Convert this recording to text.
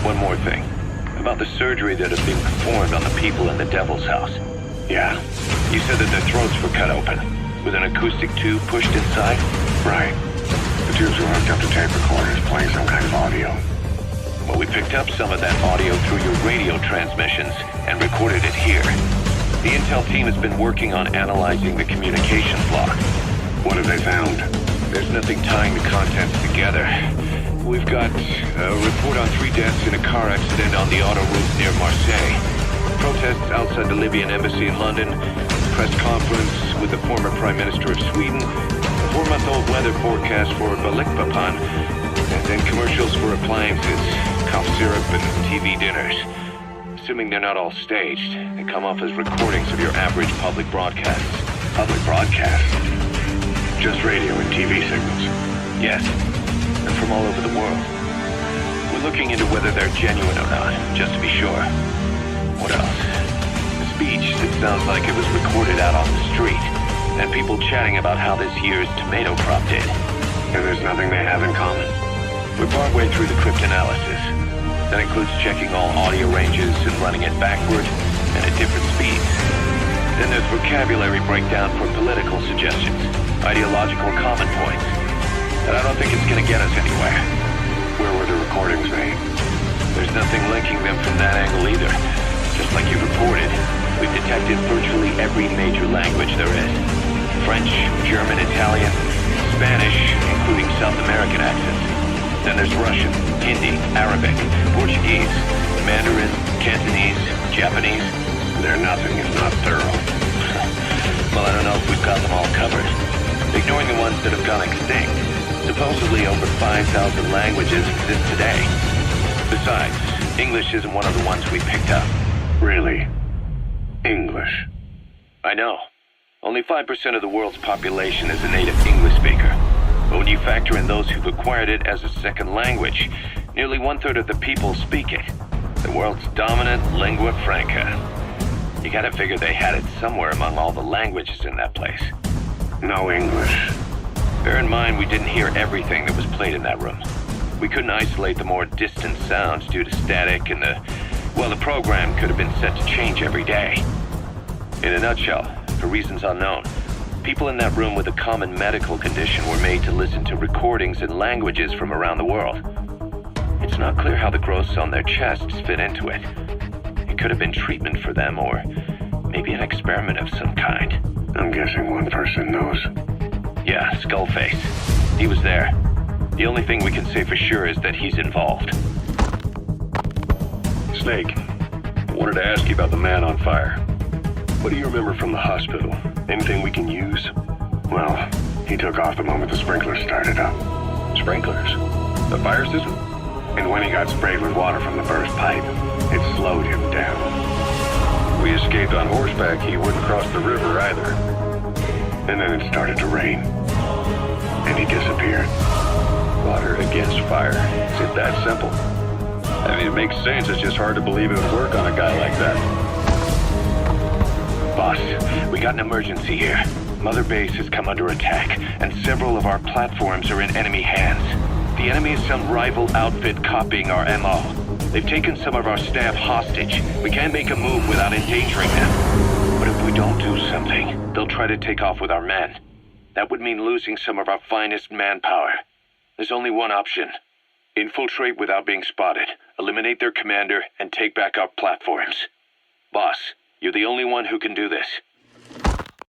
One more thing. About the surgery that had been performed on the people in the Devil's House. Yeah, You said that their throats were cut open, with an acoustic tube pushed inside? right. The tubes were hooked up to tape recorders playing some kind of audio. Well, we picked up some of that audio through your radio transmissions and recorded it here. The intel team has been working on analyzing the communications log. What have they found? There's nothing tying the contents together. We've got a report on 3 deaths in a car accident on the autoroute near Marseille. Protests outside the Libyan embassy in London. Press conference with the former Prime Minister of Sweden. A 4-month-old weather forecast for Balikpapan. And then commercials for appliances, cough syrup, and TV dinners. Assuming they're not all staged, they come off as recordings of your average public broadcasts. Public broadcast? Just radio and TV signals? Yes, and from all over the world. We're looking into whether they're genuine or not, just to be sure. What else? A speech that sounds like it was recorded out on the street, and people chatting about how this year's tomato crop did. And there's nothing they have in common? We're partway through the cryptanalysis. That includes checking all audio ranges and running it backward and at different speeds. Then there's vocabulary breakdown for political suggestions, ideological common points. But I don't think it's going to get us anywhere. Where were the recordings made? There's nothing linking them from that angle either. Just like you reported, we've detected virtually every major language there is. French, German, Italian, Spanish, including South American accents. Then there's Russian, Hindi, Arabic, Portuguese, Mandarin, Cantonese, Japanese. They're nothing if not thorough. Well, I don't know if we've got them all covered. Ignoring the ones that have gone extinct, supposedly over 5,000 languages exist today. Besides, English isn't one of the ones we picked up. Really? English? I know. Only 5% of the world's population is a native English speaker. But when you factor in those who've acquired it as a second language, nearly 1/3 of the people speak it. The world's dominant lingua franca. You gotta figure they had it somewhere among all the languages in that place. No English. Bear in mind, we didn't hear everything that was played in that room. We couldn't isolate the more distant sounds due to static and the program could have been set to change every day. In a nutshell, for reasons unknown, people in that room with a common medical condition were made to listen to recordings in languages from around the world. It's not clear how the growths on their chests fit into it. It could have been treatment for them or maybe an experiment of some kind. I'm guessing one person knows. Yeah, Skullface. He was there. The only thing we can say for sure is that he's involved. Snake, I wanted to ask you about the man on fire. What do you remember from the hospital? Anything we can use? Well, he took off the moment the sprinklers started up. Sprinklers? The fire system? And when he got sprayed with water from the burst pipe, it slowed him down. If we escaped on horseback, he wouldn't cross the river either. And then it started to rain. And he disappeared. Water against fire. Is it that simple? I mean, it makes sense. It's just hard to believe it would work on a guy like that. Boss, we got an emergency here. Mother Base has come under attack, and several of our platforms are in enemy hands. The enemy is some rival outfit copying our MO. They've taken some of our staff hostage. We can't make a move without endangering them. But if we don't do something, they'll try to take off with our men. That would mean losing some of our finest manpower. There's only one option. Infiltrate without being spotted, eliminate their commander, and take back our platforms. Boss, you're the only one who can do this.